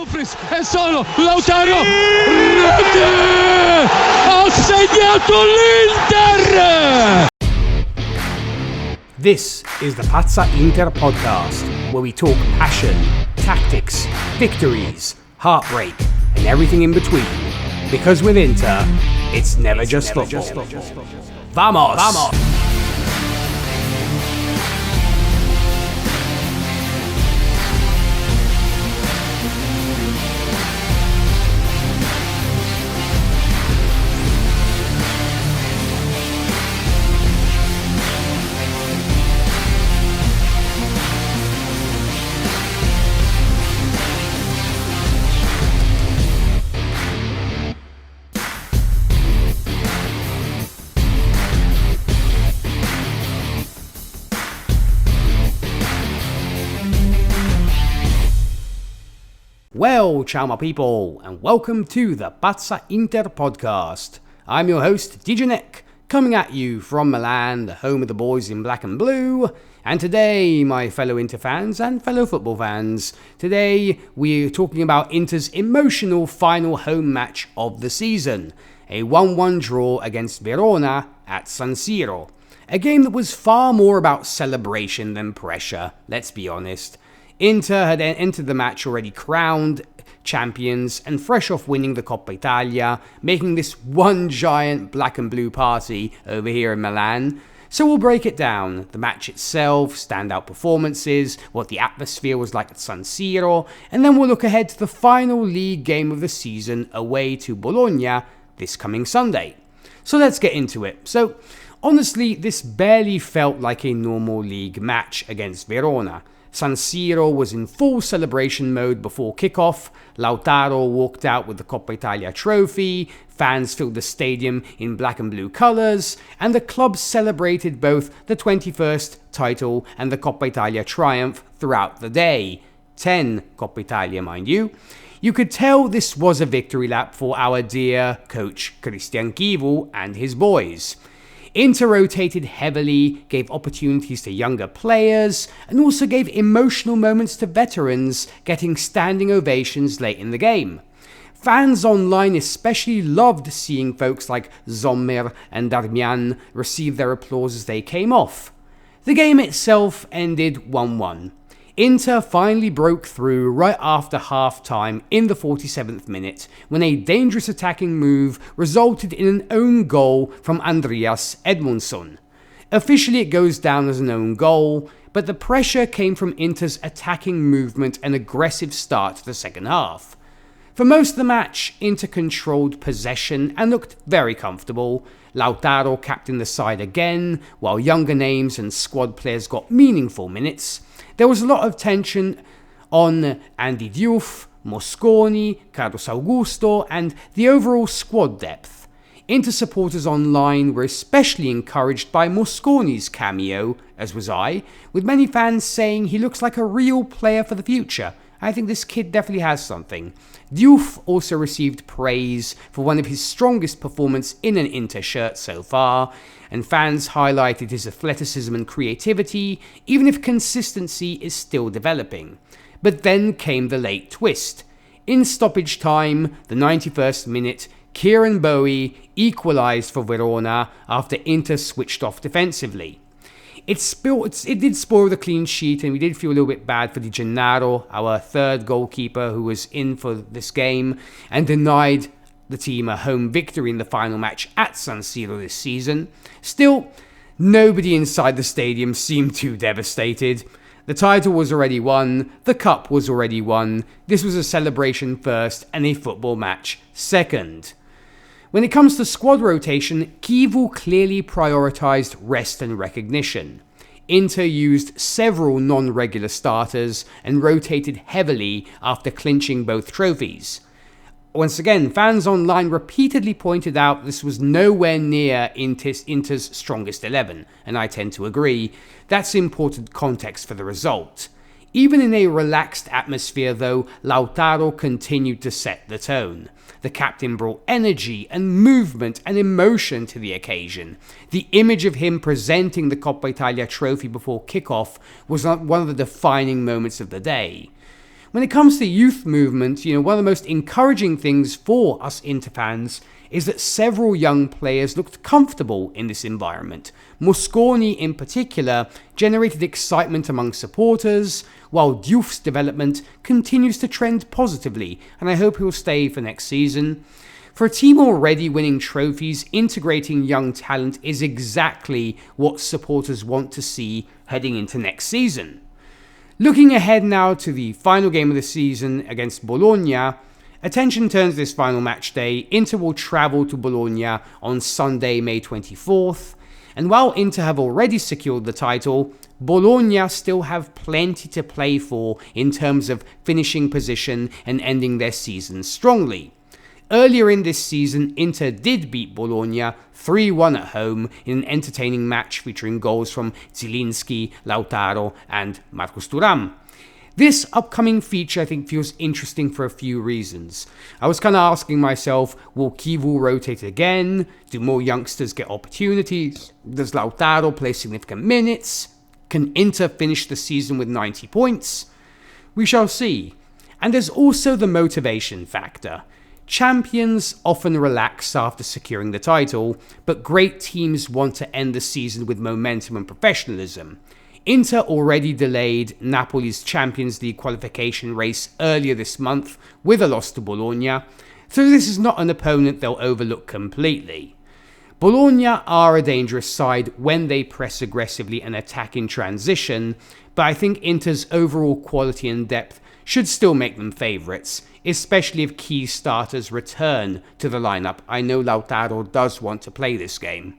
Dumfries è solo Lautaro, rete, ha segnato l'Inter! This is the Pazza Inter podcast, where we talk passion, tactics, victories, heartbreak, and everything in between. Because with Inter, it's never just football. Vamos! Vamos! Well, ciao my people, and welcome to the Pazza Inter podcast. I'm your host, DJ Nik, coming at you from Milan, the home of the boys in black and blue. And today, my fellow Inter fans and fellow football fans, today we're talking about Inter's emotional final home match of the season, a 1-1 draw against Verona at San Siro. A game that was far more about celebration than pressure, let's be honest. Inter had entered the match already crowned champions and fresh off winning the Coppa Italia, making this one giant black and blue party over here in Milan. So we'll break it down, the match itself, standout performances, what the atmosphere was like at San Siro, and then we'll look ahead to the final league game of the season away to Bologna this coming Sunday. So let's get into it. So honestly, this barely felt like a normal league match against Verona. San Siro was in full celebration mode before kickoff. Lautaro walked out with the Coppa Italia trophy, fans filled the stadium in black and blue colours, and the club celebrated both the 21st title and the Coppa Italia triumph throughout the day. 10 Coppa Italia, mind you. You could tell this was a victory lap for our dear coach Cristian Chivu and his boys. Inter rotated heavily, gave opportunities to younger players, and also gave emotional moments to veterans, getting standing ovations late in the game. Fans online especially loved seeing folks like Sommer and Darmian receive their applause as they came off. The game itself ended 1-1. Inter finally broke through right after half-time in the 47th minute when a dangerous attacking move resulted in an own goal from Andreas Edmundsson. Officially it goes down as an own goal, but the pressure came from Inter's attacking movement and aggressive start to the second half. For most of the match, Inter controlled possession and looked very comfortable. Lautaro captained the side again, while younger names and squad players got meaningful minutes. There was a lot of tension on Andy Diouf, Mosconi, Carlos Augusto, and the overall squad depth. Inter supporters online were especially encouraged by Mosconi's cameo, as was I, with many fans saying he looks like a real player for the future. I think this kid definitely has something. Diouf also received praise for one of his strongest performances in an Inter shirt so far, and fans highlighted his athleticism and creativity, even if consistency is still developing. But then came the late twist. In stoppage time, the 91st minute, Kieran Bowie equalised for Verona after Inter switched off defensively. It did spoil the clean sheet, and we did feel a little bit bad for Di Gennaro, our third goalkeeper who was in for this game, and denied the team a home victory in the final match at San Siro this season. Still, nobody inside the stadium seemed too devastated. The title was already won, the cup was already won, this was a celebration first and a football match second. When it comes to squad rotation, Chivu clearly prioritised rest and recognition. Inter used several non-regular starters and rotated heavily after clinching both trophies. Once again, fans online repeatedly pointed out this was nowhere near Inter's strongest 11, and I tend to agree. That's important context for the result. Even in a relaxed atmosphere though, Lautaro continued to set the tone. The captain brought energy and movement and emotion to the occasion. The image of him presenting the Coppa Italia trophy before kickoff was one of the defining moments of the day. When it comes to the youth movement, one of the most encouraging things for us Inter fans is that several young players looked comfortable in this environment. Mosconi in particular generated excitement among supporters, while Diouf's development continues to trend positively, and I hope he'll stay for next season. For a team already winning trophies, integrating young talent is exactly what supporters want to see heading into next season. Looking ahead now to the final game of the season against Bologna, attention turns to this final match day. Inter will travel to Bologna on Sunday, May 24th. And while Inter have already secured the title, Bologna still have plenty to play for in terms of finishing position and ending their season strongly. Earlier in this season, Inter did beat Bologna 3-1 at home in an entertaining match featuring goals from Zielinski, Lautaro and Marcus Thuram. This upcoming feature I think feels interesting for a few reasons. I was kind of asking myself, will Kivu rotate again? Do more youngsters get opportunities? Does Lautaro play significant minutes? Can Inter finish the season with 90 points? We shall see. And there's also the motivation factor. Champions often relax after securing the title, but great teams want to end the season with momentum and professionalism. Inter already delayed Napoli's Champions League qualification race earlier this month with a loss to Bologna, so this is not an opponent they'll overlook completely. Bologna are a dangerous side when they press aggressively and attack in transition, but I think Inter's overall quality and depth should still make them favourites, especially if key starters return to the lineup. I know Lautaro does want to play this game.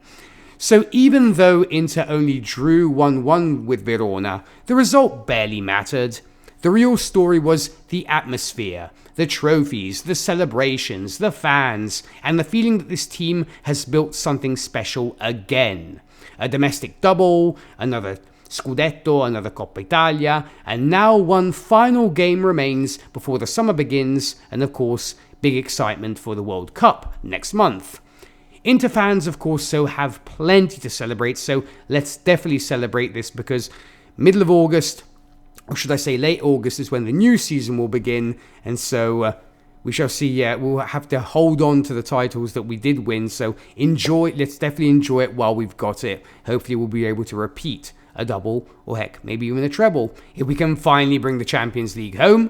So even though Inter only drew 1-1 with Verona, the result barely mattered. The real story was the atmosphere, the trophies, the celebrations, the fans, and the feeling that this team has built something special again. A domestic double, another Scudetto, another Coppa Italia, and now one final game remains before the summer begins, and of course, big excitement for the World Cup next month. Inter fans, of course, so have plenty to celebrate, so let's definitely celebrate this because middle of August, or should I say late August, is when the new season will begin, and so we shall see. We'll have to hold on to the titles that we did win, so let's definitely enjoy it while we've got it. Hopefully we'll be able to repeat a double, or heck, maybe even a treble, if we can finally bring the Champions League home.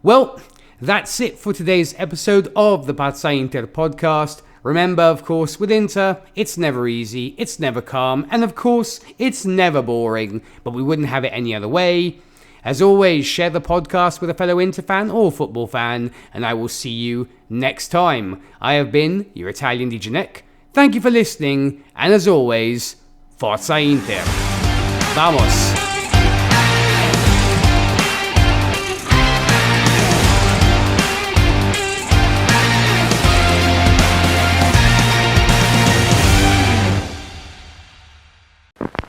Well, that's it for today's episode of the Pazza Inter podcast. Remember, of course, with Inter, it's never easy, it's never calm, and of course, it's never boring, but we wouldn't have it any other way. As always, share the podcast with a fellow Inter fan or football fan, and I will see you next time. I have been your Italian DJ Nik. Thank you for listening, and as always, Forza Inter. Vamos!